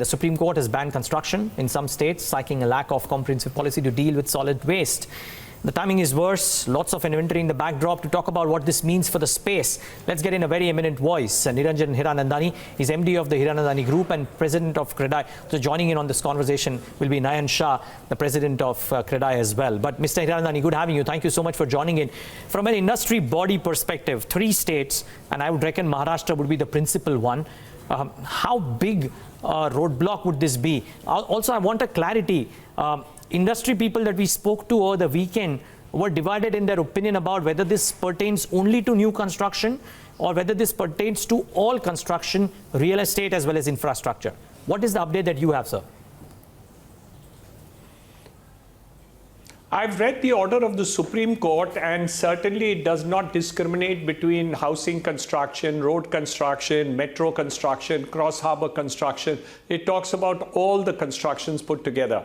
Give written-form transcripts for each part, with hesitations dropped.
The Supreme Court has banned construction in some states, citing a lack of comprehensive policy to deal with solid waste. The timing is worse. Lots of inventory in the backdrop. To talk about what this means for the space, let's get in a very eminent voice. Niranjan Hiranandani is MD of the Hiranandani Group and President of CREDAI. So joining in on this conversation will be Nayan Shah, the President of CREDAI as well. But Mr. Hiranandani, good having you. Thank you so much for joining in. From an industry body perspective, 3 states, and I would reckon Maharashtra would be the principal one. How big a roadblock would this be? Also, I want a clarity. Industry people that we spoke to over the weekend were divided in their opinion about whether this pertains only to new construction or whether this pertains to all construction, real estate as well as infrastructure. What is the update that you have, sir? I've read the order of the Supreme Court, and certainly it does not discriminate between housing construction, road construction, metro construction, cross-harbor construction. It talks about all the constructions put together.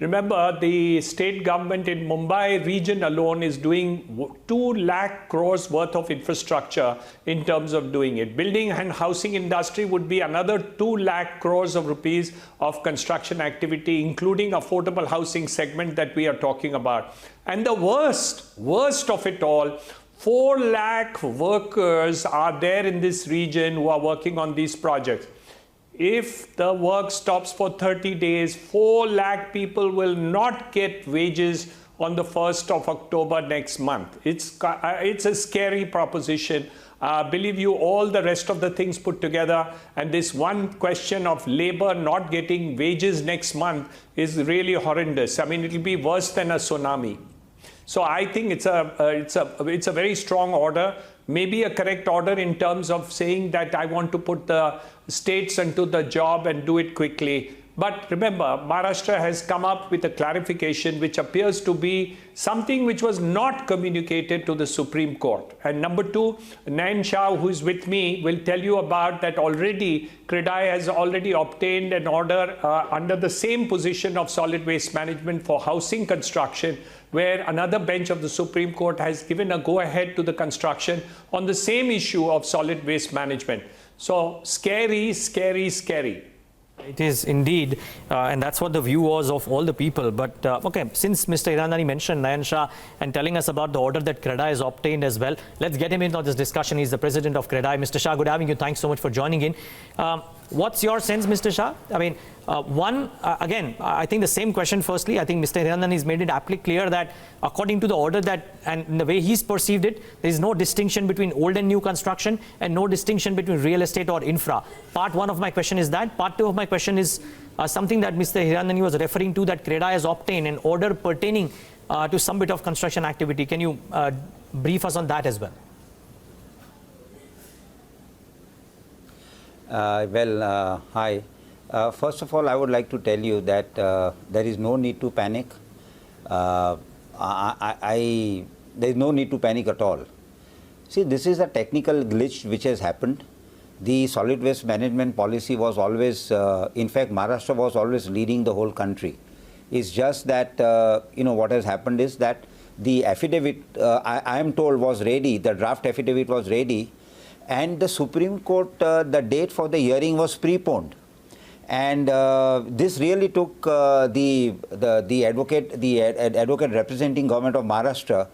Remember, the state government in Mumbai region alone is doing 2 lakh crores worth of infrastructure in terms of doing it. Building and housing industry would be another 2 lakh crores of rupees of construction activity, including affordable housing segment that we are talking about. And the worst of it all, 4 lakh workers are there in this region who are working on these projects. If the work stops for 30 days, 4 lakh people will not get wages on the 1st of October next month. It's a scary proposition. Believe you, all the rest of the things put together, and this one question of labor not getting wages next month is really horrendous. I mean, it'll be worse than a tsunami. So I think it's a very strong order, maybe a correct order in terms of saying that I want to put the states into the job and do it quickly. But remember, Maharashtra has come up with a clarification which appears to be something which was not communicated to the Supreme Court. And number 2, Nayan Shah, who is with me, will tell you about that already. CREDAI has already obtained an order under the same position of solid waste management for housing construction, where another bench of the Supreme Court has given a go-ahead to the construction on the same issue of solid waste management. So scary, scary, scary. It is indeed, and that's what the view was of all the people. But okay, since Mr. Hiranandani mentioned Nayan Shah and telling us about the order that CREDAI has obtained as well, let's get him in on this discussion. He's the President of CREDAI. Mr. Shah, good having you. Thanks so much for joining in. What's your sense, Mr. Shah? I mean, again, I think the same question. Firstly, I think Mr. Hiranandani has made it aptly clear that according to the order that, and the way he's perceived it, there is no distinction between old and new construction and no distinction between real estate or infra. Part 1 of my question is that. Part 2 of my question is something that Mr. Hiranandani was referring to, that CREDAI has obtained an order pertaining to some bit of construction activity. Can you brief us on that as well? Hi. First of all, I would like to tell you that there is no need to panic. There is no need to panic at all. See, this is a technical glitch which has happened. The solid waste management policy was always, in fact, Maharashtra was always leading the whole country. It's just that, what has happened is that the affidavit, I am told, was ready, the draft affidavit was ready, and the Supreme Court, the date for the hearing was preponed. And this really took the advocate representing government of Maharashtra,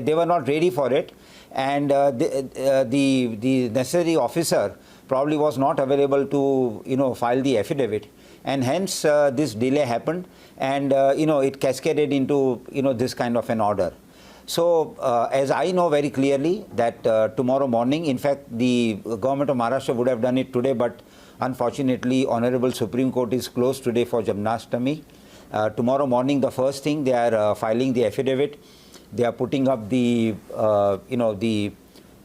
they were not ready for it, and the necessary officer probably was not available to file the affidavit, and hence this delay happened, and it cascaded into this kind of an order. So, as I know very clearly that tomorrow morning, in fact, the government of Maharashtra would have done it today, but unfortunately, Honorable Supreme Court is closed today for Janmashtami. Tomorrow morning, the first thing, they are filing the affidavit. They are putting up the,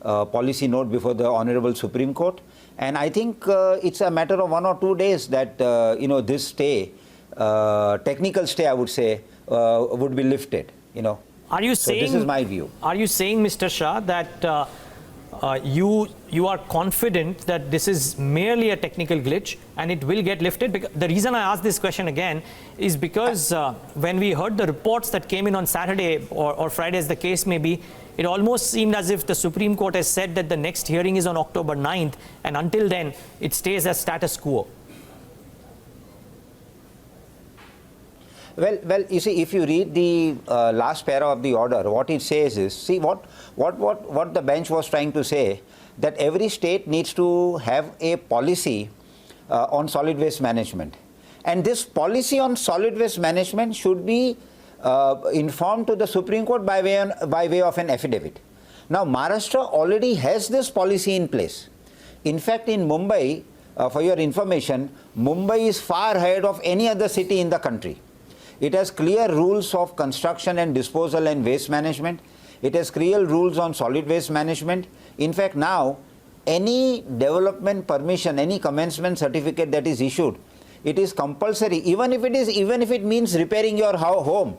policy note before the Honorable Supreme Court. And I think it's a matter of 1 or 2 days that, this stay, technical stay, I would say, would be lifted, Are you saying, so this is my view. Are you saying, Mr. Shah, that you are confident that this is merely a technical glitch and it will get lifted? Because the reason I ask this question again is because when we heard the reports that came in on Saturday or Friday, as the case may be, it almost seemed as if the Supreme Court has said that the next hearing is on October 9th, and until then, it stays as status quo. Well, you see, if you read the last para of the order, what it says is, see, what the bench was trying to say, that every state needs to have a policy on solid waste management. And this policy on solid waste management should be informed to the Supreme Court by way of an affidavit. Now, Maharashtra already has this policy in place. In fact, in Mumbai, for your information, Mumbai is far ahead of any other city in the country. It has clear rules of construction and disposal and waste management. It has clear rules on solid waste management. In fact, now, any development permission, any commencement certificate that is issued, it is compulsory, even if it means repairing your home.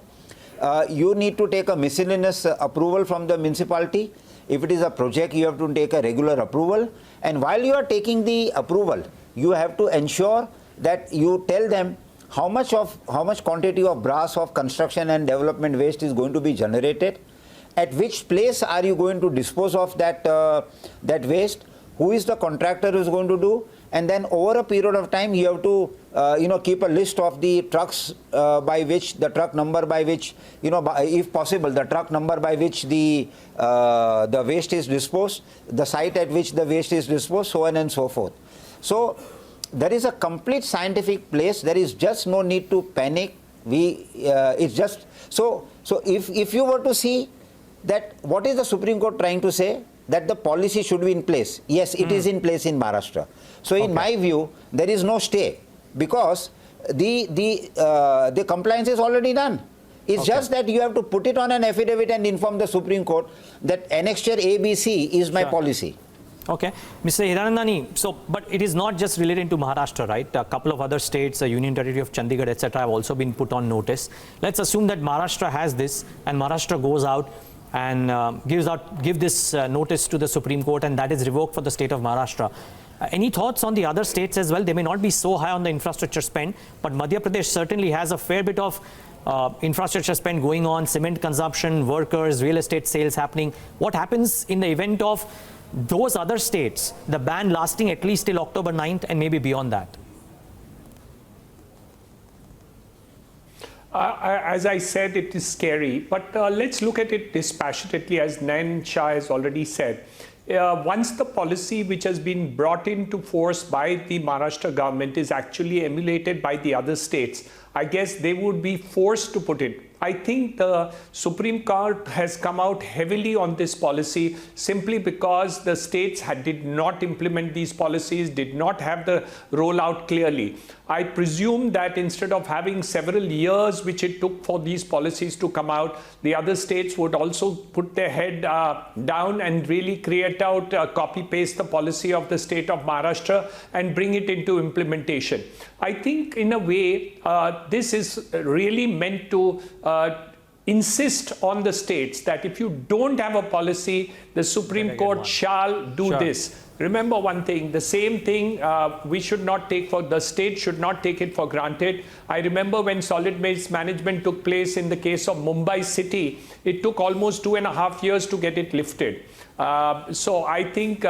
You need to take a miscellaneous approval from the municipality. If it is a project, you have to take a regular approval. And while you are taking the approval, you have to ensure that you tell them how much quantity of brass of construction and development waste is going to be generated, at which place are you going to dispose of that waste, who is the contractor who is going to do, and then over a period of time you have to keep a list of the trucks the truck number by which, if possible, the truck number by which the waste is disposed, the site at which the waste is disposed, so on and so forth. So there is a complete scientific place. There is just no need to panic. It's just so if you were to see that, what is the Supreme Court trying to say? That the policy should be in place. Yes, it is in place in Maharashtra. So in my view, there is no stay, because the compliance is already done. It's just that you have to put it on an affidavit and inform the Supreme Court that annexure ABC is my policy. Okay. Mr. Hiranandani, but it is not just related to Maharashtra, right? A couple of other states, the Union Territory of Chandigarh, etc., have also been put on notice. Let's assume that Maharashtra has this, and Maharashtra goes out and give this notice to the Supreme Court, and that is revoked for the state of Maharashtra. Any thoughts on the other states as well? They may not be so high on the infrastructure spend, but Madhya Pradesh certainly has a fair bit of infrastructure spend going on, cement consumption, workers, real estate sales happening. What happens in the event of those other states, the ban lasting at least till October 9th and maybe beyond that? As I said, it is scary, but let's look at it dispassionately, as Nayan Shah has already said. Once the policy which has been brought into force by the Maharashtra government is actually emulated by the other states, I guess they would be forced to put it. I think the Supreme Court has come out heavily on this policy simply because the states did not implement these policies, did not have the rollout clearly. I presume that instead of having several years which it took for these policies to come out, the other states would also put their head down and really create out, copy-paste the policy of the state of Maharashtra and bring it into implementation. I think in a way, this is really meant to insist on the states that if you don't have a policy, the Supreme Court shall do this. Remember one thing, the same thing we should not take for, the state should not take it for granted. I remember when solid waste management took place in the case of Mumbai city, it took almost 2.5 years to get it lifted. So I think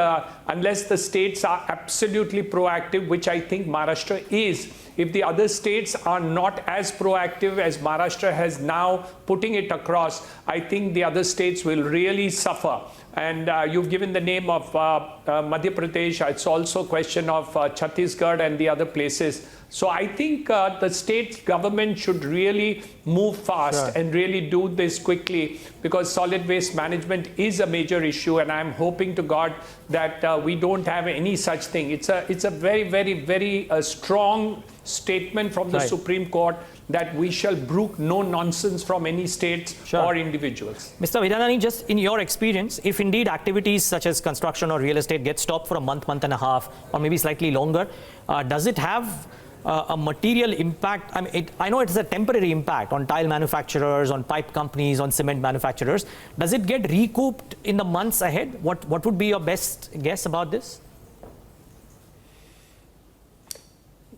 unless the states are absolutely proactive, which I think Maharashtra is, if the other states are not as proactive as Maharashtra has now putting it across, I think the other states will really suffer. And you've given the name of Madhya Pradesh. It's also a question of Chhattisgarh and the other places. So I think the state government should really move fast and really do this quickly, because solid waste management is a major issue, and I'm hoping to God that we don't have any such thing. It's a very, very, very strong statement from the Supreme Court that we shall brook no nonsense from any states or individuals. Mr. Hiranandani, just in your experience, if indeed activities such as construction or real estate get stopped for a month, month and a half, or maybe slightly longer, does it have a material impact? I mean, I know it's a temporary impact on tile manufacturers, on pipe companies, on cement manufacturers. Does it get recouped in the months ahead? What would be your best guess about this?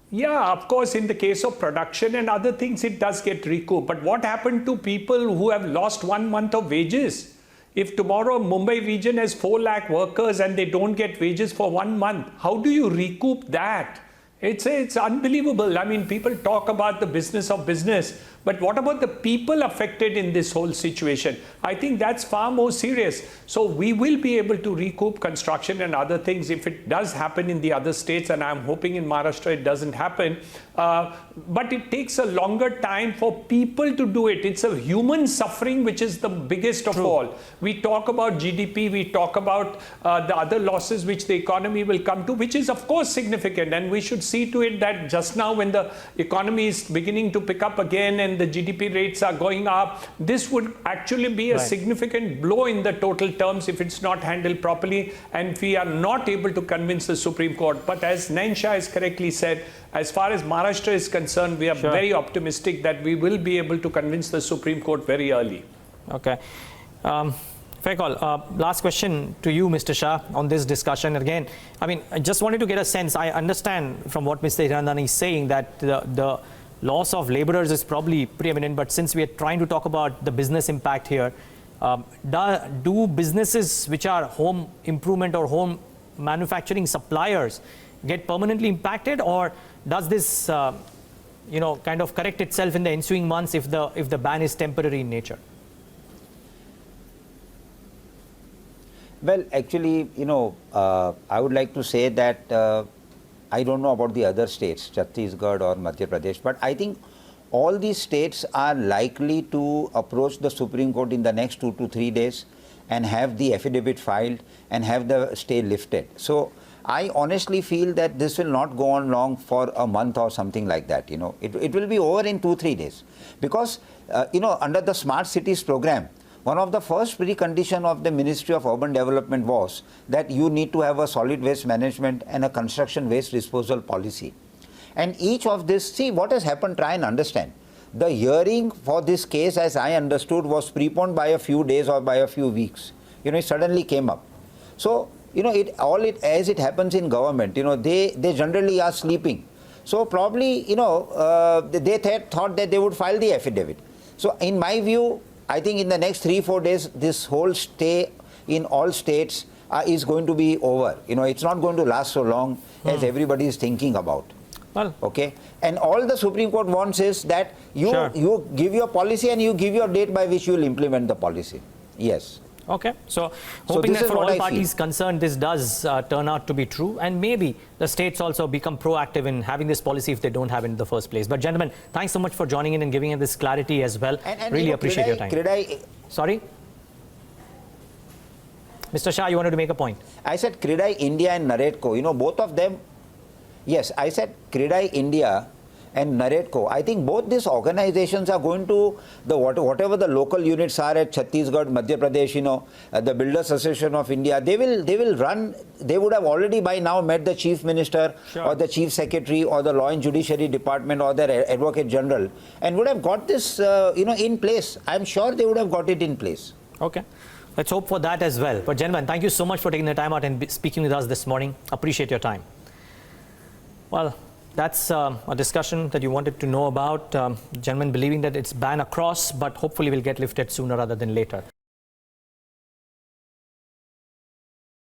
Yeah, of course, in the case of production and other things, it does get recouped. But what happened to people who have lost 1 month of wages? If tomorrow Mumbai region has 4 lakh workers and they don't get wages for 1 month, how do you recoup that? It's unbelievable. I mean, people talk about the business of business, but what about the people affected in this whole situation? I think that's far more serious. So we will be able to recoup construction and other things if it does happen in the other states, and I'm hoping in Maharashtra it doesn't happen. But it takes a longer time for people to do it. It's a human suffering which is the biggest of all. We talk about GDP, we talk about the other losses which the economy will come to, which is of course significant, and we should see to it that just now when the economy is beginning to pick up again and the GDP rates are going up, this would actually be a significant blow in the total terms if it's not handled properly and we are not able to convince the Supreme Court. But as Nayan Shah has correctly said, as far as Maharashtra is concerned, we are very optimistic that we will be able to convince the Supreme Court very early. Okay. Fair call. Last question to you, Mr. Shah, on this discussion. Again, I mean, I just wanted to get a sense. I understand from what Mr. Hiranandani is saying that the loss of laborers is probably preeminent, but since we are trying to talk about the business impact here, do businesses which are home improvement or home manufacturing suppliers get permanently impacted, or does this kind of correct itself in the ensuing months if the ban is temporary in nature? Well, actually, I would like to say that I don't know about the other states, Chhattisgarh or Madhya Pradesh, but I think all these states are likely to approach the Supreme Court in the next 2 to 3 days and have the affidavit filed and have the stay lifted. So I honestly feel that this will not go on long for a month or something like that. It will be over in 2-3 days, because under the Smart Cities program, one of the first precondition of the Ministry of Urban Development was that you need to have a solid waste management and a construction waste disposal policy. And each of this, see what has happened, try and understand. The hearing for this case, as I understood, was preponed by a few days or by a few weeks. It suddenly came up. So, as it happens in government, they generally are sleeping. So probably, they thought that they would file the affidavit. So in my view, I think in the next 3-4 days, this whole stay in all states is going to be over. It's not going to last so long as everybody is thinking about. Well, okay, and all the Supreme Court wants is that you give your policy and you give your date by which you will implement the policy. Yes. Okay, so hoping that for all parties concerned, this does turn out to be true, and maybe the states also become proactive in having this policy if they don't have it in the first place. But gentlemen, thanks so much for joining in and giving us this clarity as well. And really appreciate your time. Sorry? Mr. Shah, you wanted to make a point. I said CREDAI India and NAREDCO, both of them. Yes, I said CREDAI India and NAREDCO. I think both these organizations are going to, whatever the local units are at Chhattisgarh, Madhya Pradesh, the Builders Association of India, they will run, they would have already by now met the Chief Minister or the Chief Secretary or the Law and Judiciary Department or the Advocate General and would have got this, in place. I'm sure they would have got it in place. Okay. Let's hope for that as well. But gentlemen, thank you so much for taking the time out and speaking with us this morning. Appreciate your time. Well, that's a discussion that you wanted to know about. Gentlemen believing that it's banned across, but hopefully will get lifted sooner rather than later.